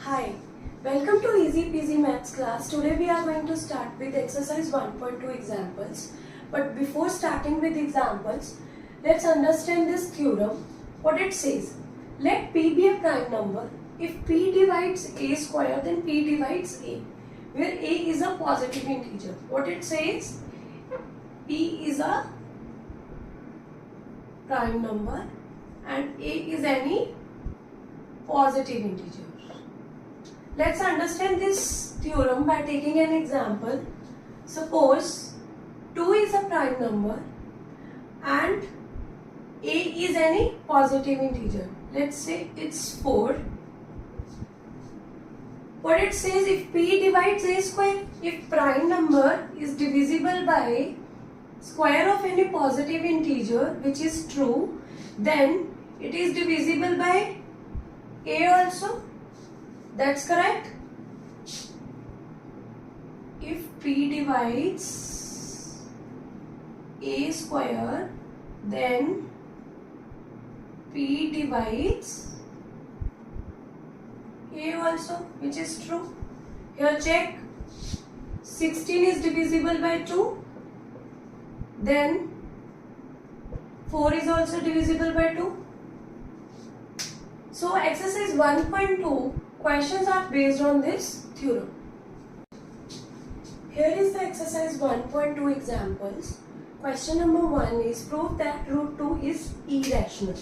Hi, welcome to EasyPeazMaths class. Today we are going to start with exercise 1.2 examples. But before starting with examples, let's understand this theorem. What it says, let P be a prime number. If P divides A square, then P divides A, where A is a positive integer. What it says, P is a prime number and A is any positive integer. Let's understand this theorem by taking an example. Suppose 2 is a prime number and A is any positive integer. Let's say it's 4. What it says, if P divides A square, if prime number is divisible by square of any positive integer, which is true, then it is divisible by A also. That's correct. If P divides A square, then P divides A also, which is true. Here check, 16 is divisible by 2, then 4 is also divisible by 2. So exercise 1.2 questions are based on this theorem. Here is the exercise 1.2 examples. Question number 1 is prove that root 2 is irrational.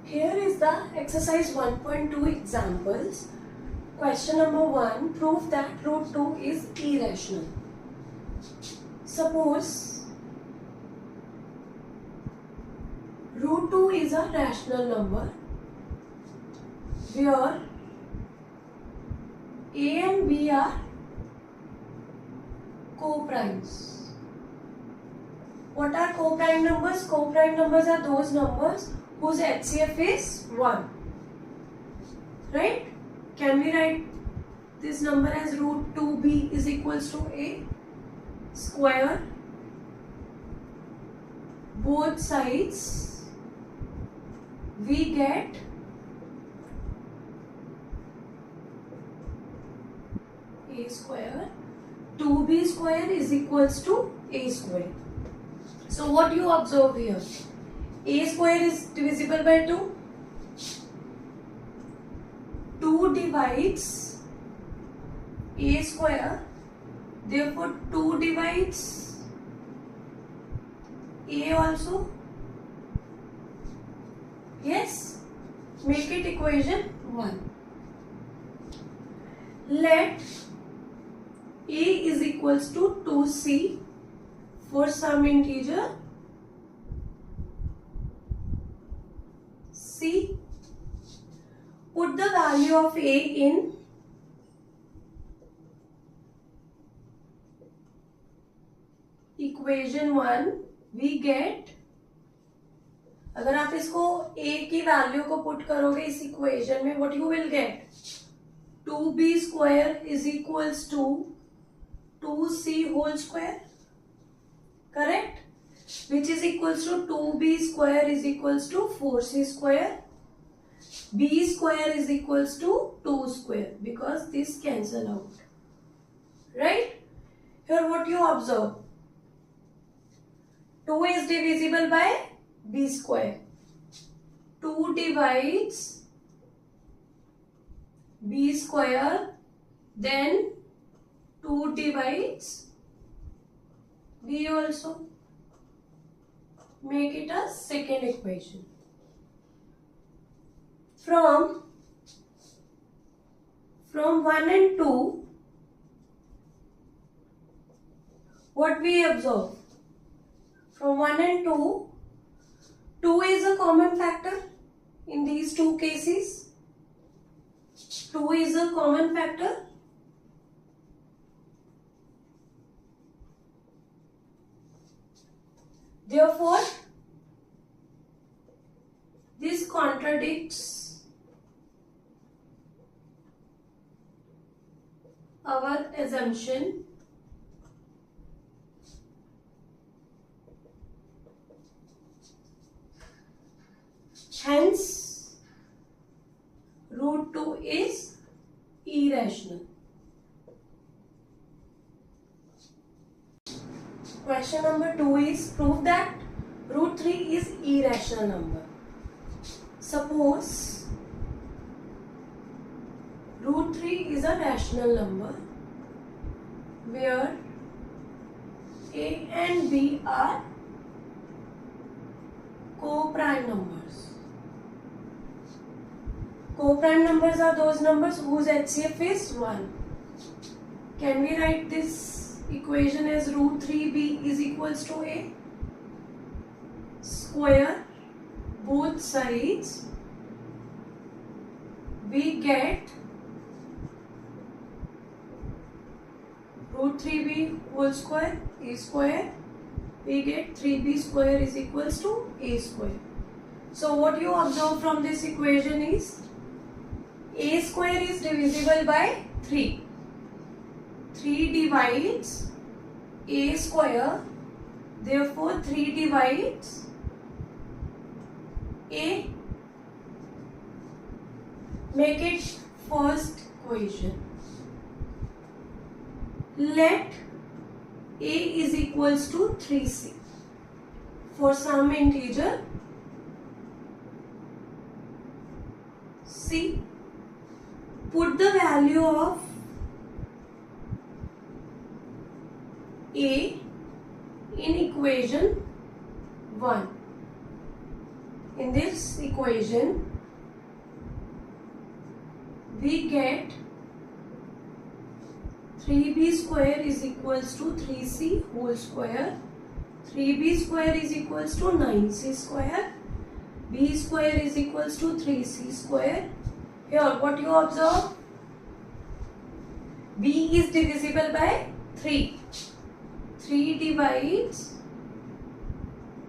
Here is the exercise 1.2 examples. Question number 1, prove that root 2 is irrational. Suppose root 2 is a rational number where A and B are co-primes. What are co-prime numbers? Co-prime numbers are those numbers whose HCF is 1. Right? Can we write this number as root 2b is equals to A square? Both sides we get A square. 2b square is equals to A square. So what you observe here? A square is divisible by 2. 2 divides A square. Therefore, 2 divides A also. Yes. Make it equation 1. Let A is equals to 2C for some integer C. Put the value of A in equation 1. We get, अगर आप इसको A की value को put करोगे इस equation में, what you will get? 2b square is equals to 2c whole square. Correct? Which is equals to 2b square is equals to 4c square. B square is equals to 2 square because this cancel out. Right? Here what you observe? 2 is divisible by B square. 2 divides B square, then 2 divides B also. Make it a second equation. From 1 and 2, what we observe? From 1 and 2, 2 is a common factor in these two cases. 2 is a common factor. Therefore, contradicts our assumption. Hence, root 2 is irrational. Question number 2 is prove that root 3 is irrational number. Suppose root 3 is a rational number where a and b are co-prime numbers. Co-prime numbers are those numbers whose HCF is 1. Can we write this equation as root 3b is equals to a? Square both sides, we get root 3b whole square, a square, we get 3b square is equals to a square. So what you observe from this equation is a square is divisible by 3. 3 divides a square, therefore 3 divides a. Make it first equation. Let a is equals to 3c for some integer c. Put the value of a in equation 1. In this equation, we get 3b square is equals to 3c whole square, 3b square is equals to 9c square, b square is equals to 3c square. Here what you observe? b is divisible by 3. 3 divides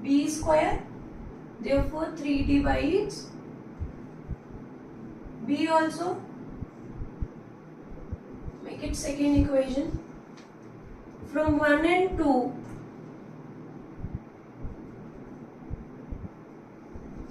b square, therefore 3 divides b also. Make it second equation. From 1 and 2,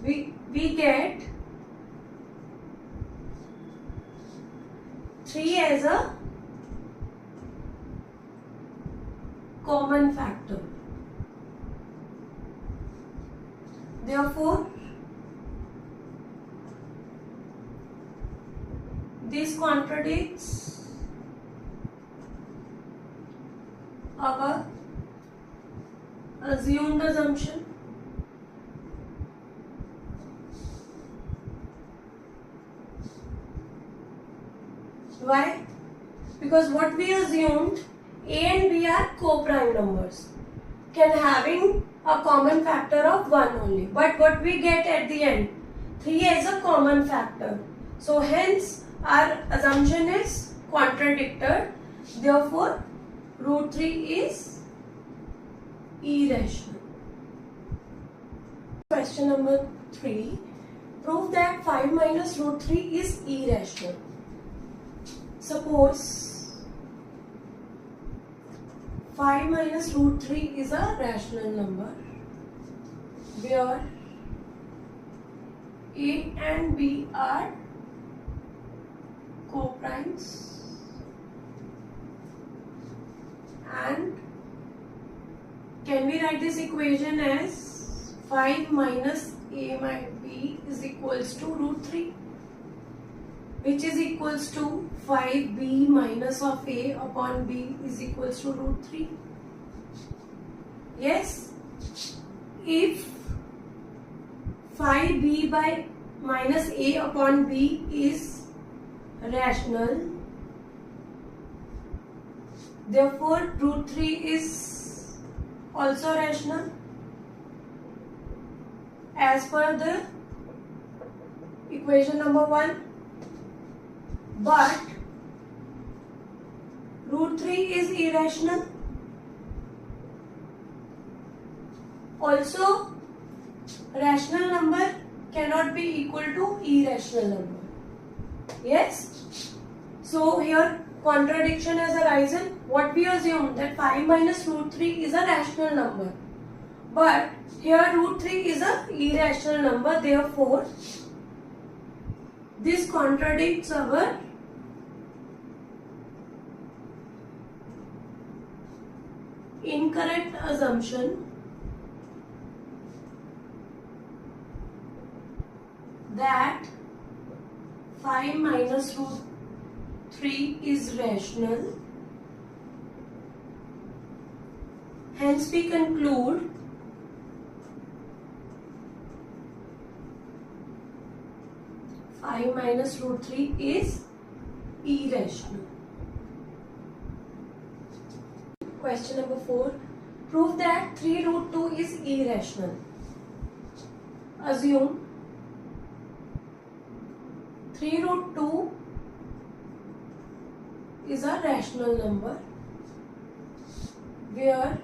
we get 3 as a common factor. Therefore, this contradicts our assumed assumption. Why? Because what we assumed, a and b are co-prime numbers, can having a common factor of 1 only. But what we get at the end, 3 as a common factor. So hence our assumption is contradicted. Therefore, root 3 is irrational. Question number 3. Prove that 5 minus root 3 is irrational. Suppose 5 minus root 3 is a rational number where a and b are co-primes and can we write this equation as 5 minus a minus b is equals to root 3, which is equals to 5b minus of a upon b is equals to root 3. Yes, if 5b by minus a upon b is rational, therefore root 3 is also rational as per the equation number 1. But root 3 is irrational. Also, rational number cannot be equal to irrational number. Yes? So here contradiction has arisen. What we assume that 5 minus root 3 is a rational number. But here root 3 is a irrational number. Therefore, this contradicts our incorrect assumption that 5 minus root 3 is rational. Hence we conclude minus root 3 is irrational. Question number 4. Prove that 3 root 2 is irrational. Assume 3 root 2 is a rational number where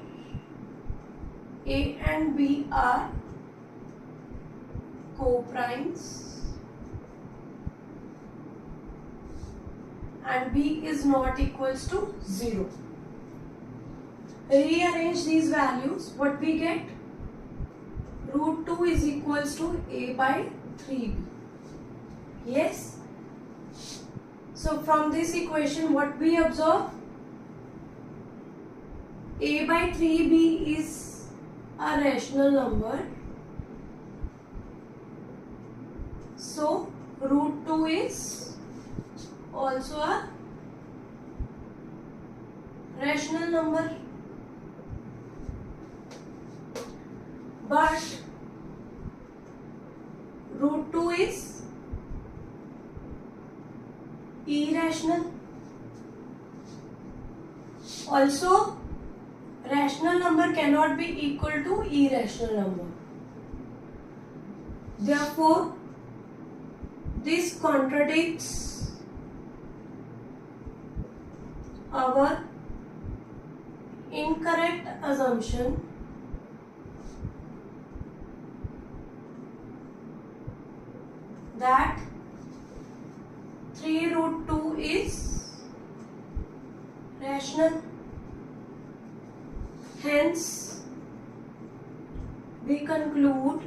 A and B are co-primes and B is not equals to 0. Rearrange these values. What we get? Root 2 is equals to A by 3B. Yes? So from this equation what we observe? A by 3B is a rational number. So root 2 is also a rational number. But root 2 is irrational. Also, rational number cannot be equal to irrational number. Therefore, this contradicts our incorrect assumption that 3 root 2 is rational. Hence, we conclude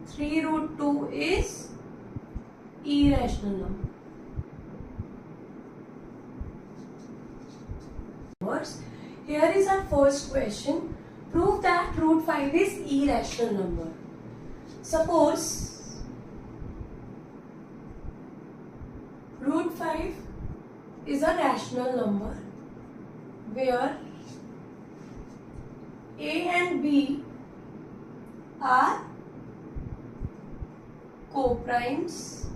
3 root 2 is irrational number. Here is our first question. Prove that root 5 is irrational number. Suppose root 5 is a rational number where A and B are co-primes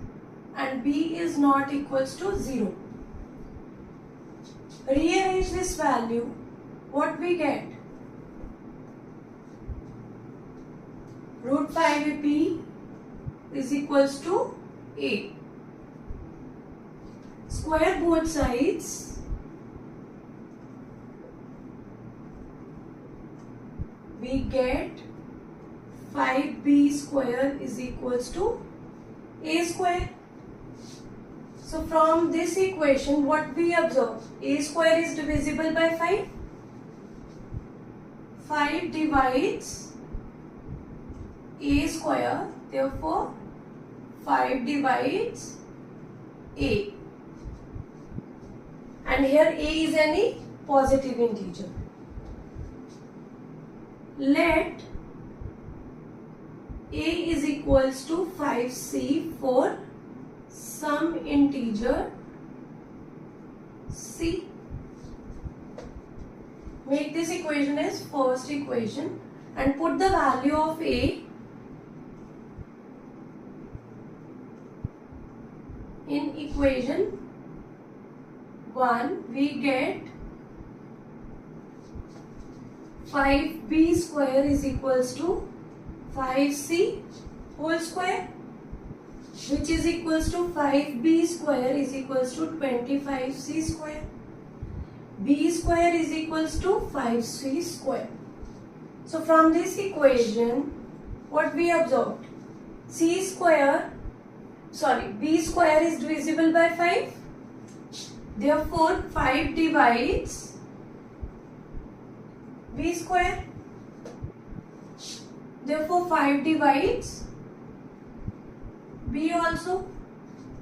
and B is not equals to 0. Rearrange this value. What we get? Root 5B is equals to A. Square both sides. We get 5B square is equals to A square. So from this equation what we observe? A square is divisible by 5. 5 divides A square, therefore 5 divides A. And here A is any positive integer. Let A is equals to 5C for some integer C. Make this equation as first equation and put the value of A in equation 1. We get 5B square is equals to 5C whole square, which is equals to 5B square is equals to 25C square. B square is equals to 5C square. So from this equation what we observed? B square is divisible by 5. Therefore, 5 divides B square. Therefore, 5 divides B also.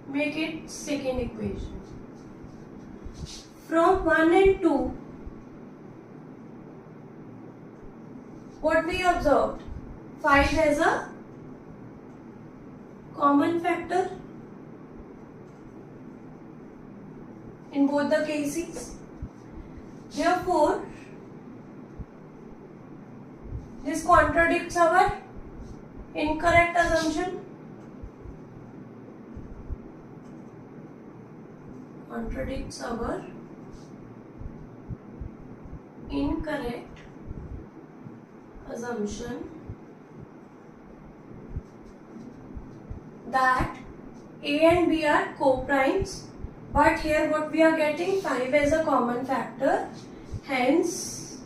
Make it second equation. From 1 and 2, what we observed? 5 has a common factor in both the cases. Therefore, this contradicts our incorrect assumption. Contradicts our incorrect assumption that A and B are co-primes, but here what we are getting, 5 as a common factor, hence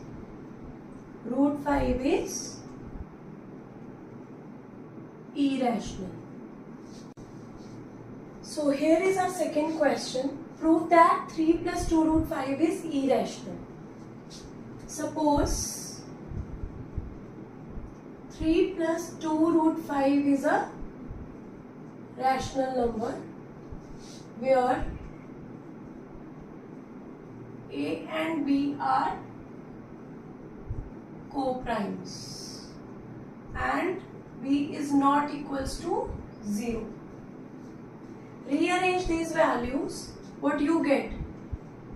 root 5 is irrational. So here is our second question. Prove that 3 plus 2 root 5 is irrational. Suppose 3 plus 2 root 5 is a rational number where A and B are co-primes and B is not equals to 0. Rearrange these values. What you get?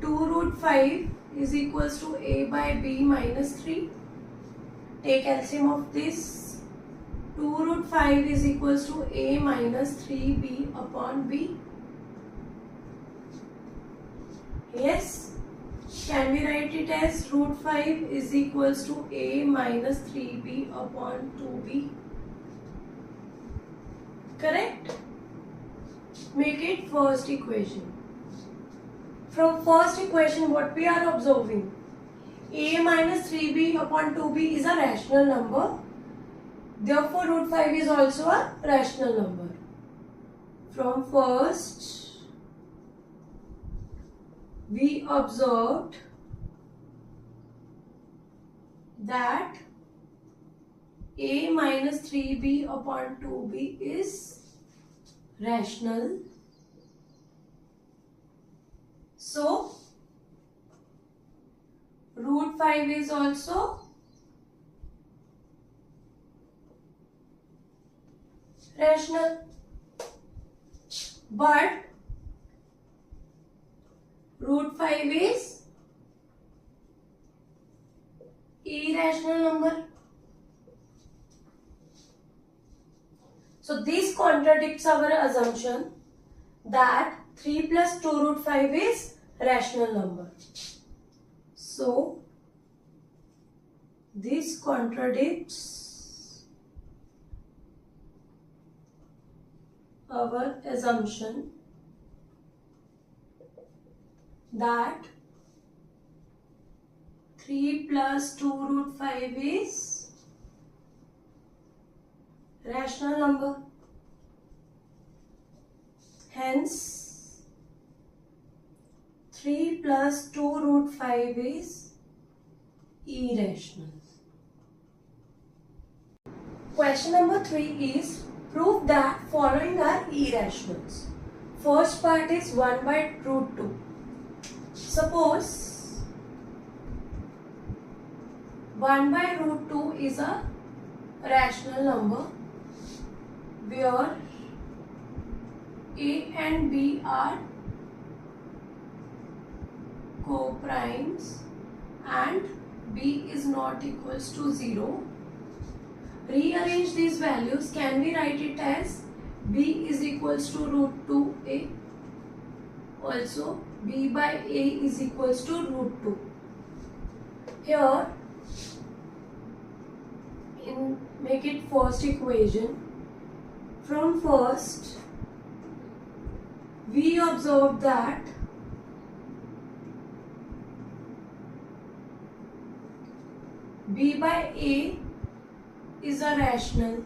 2 root 5 is equals to A by B minus 3. Take LCM of this. 2 root 5 is equals to A minus 3B upon B. Yes. Can we write it as root 5 is equals to A minus 3B upon 2B? Correct? Make it first equation. From first equation, what we are observing? A minus 3B upon 2B is a rational number. Therefore, root 5 is also a rational number. From first, we observed that A minus 3B upon 2B is rational. So, root 5 is also rational. But root 5 is irrational number. So this contradicts our assumption that 3 plus 2 root 5 is rational number. So this contradicts our assumption that 3 plus 2 root 5 is rational number. Hence, 3 plus 2 root 5 is irrational. Question number 3 is prove that following are irrationals. First part is 1 by root 2. Suppose 1 by root 2 is a rational number where A and B are co-primes and B is not equals to 0. Rearrange these values. Can we write it as B is equals to root 2A? Also B by A is equals to root 2. Here make it first equation. From first we observe that B by A is a rational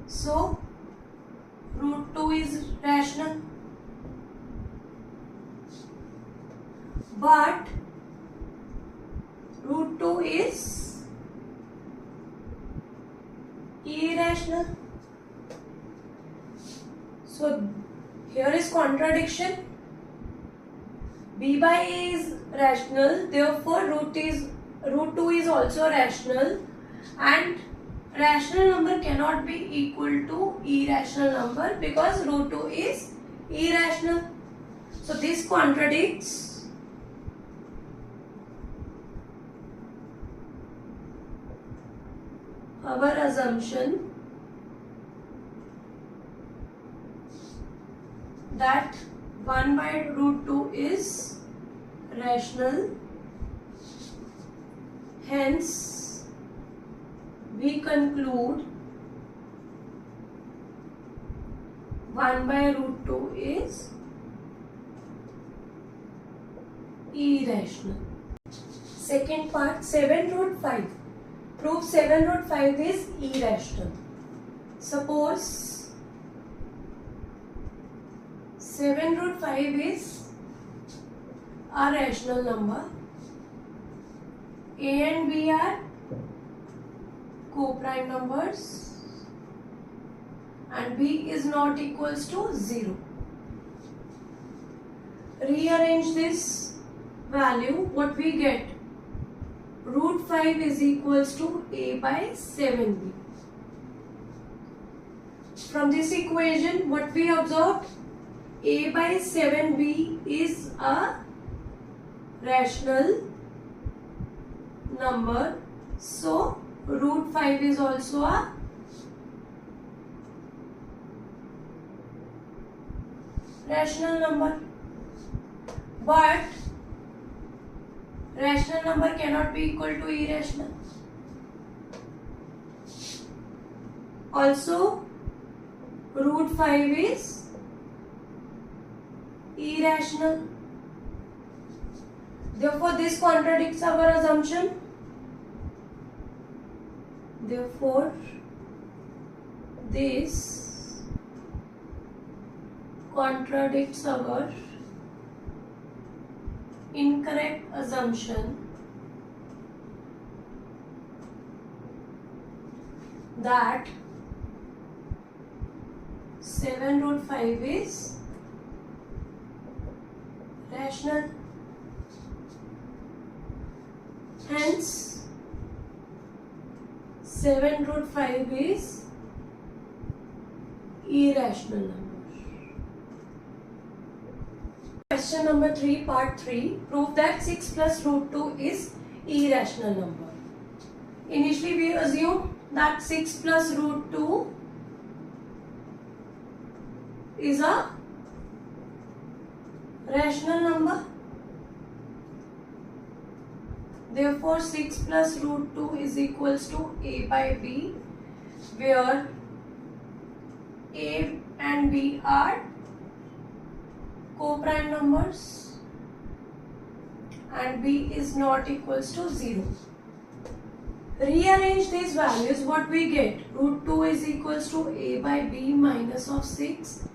So root 2 is rational. But root 2 is irrational. So here is contradiction. B by A is rational, therefore root 2 is also rational, and rational number cannot be equal to irrational number because root 2 is irrational. So this contradicts our assumption that 1 by root 2 is rational. Hence, we conclude 1 by root 2 is irrational. Second part, 7 root 5. Prove 7 root 5 is irrational. Suppose 7 root 5 is a rational number. A and B are co-prime numbers and B is not equals to 0. Rearrange this value, what we get? Root 5 is equals to A by 7B. From this equation, what we observed? A by 7B is a rational number. So, root 5 is also a rational number. But rational number cannot be equal to irrational. Also, root 5 is irrational. Therefore, this contradicts our assumption. Therefore, this contradicts our incorrect assumption that 7 root 5 is rational. Hence, 7 root 5 is irrational number. Question number 3, part 3. Prove that 6 plus root 2 is irrational number. Initially, we assume that 6 plus root 2 is a rational number. Therefore, 6 plus root 2 is equals to A by B, where A and B are co-prime numbers and B is not equals to 0. Rearrange these values, what we get? Root 2 is equals to A by B minus of 6,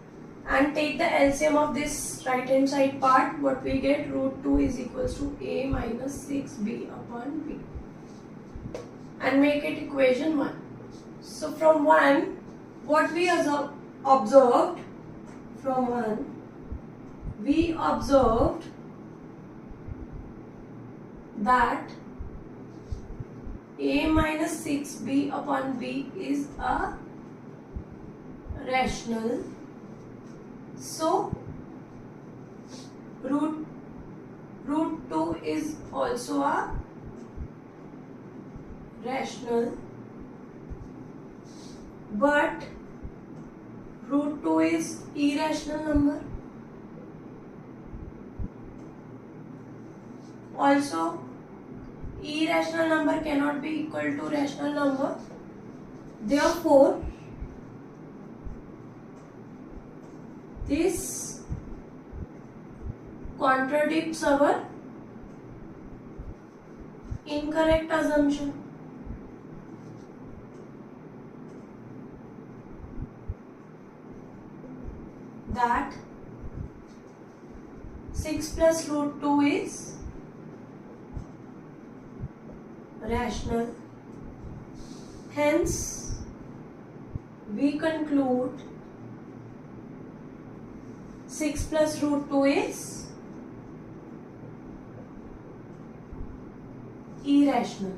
and take the LCM of this right hand side part, what we get? Root 2 is equals to A minus 6B upon B, and make it equation 1. So from 1, what we observed, from 1 we observed that A minus 6B upon B is a rational. So, root 2 is also a rational, but root 2 is irrational number. Also, irrational number cannot be equal to rational number. Therefore, this contradicts our incorrect assumption. that 6 plus root 2 is rational. Hence, we conclude 6 plus root 2 is irrational.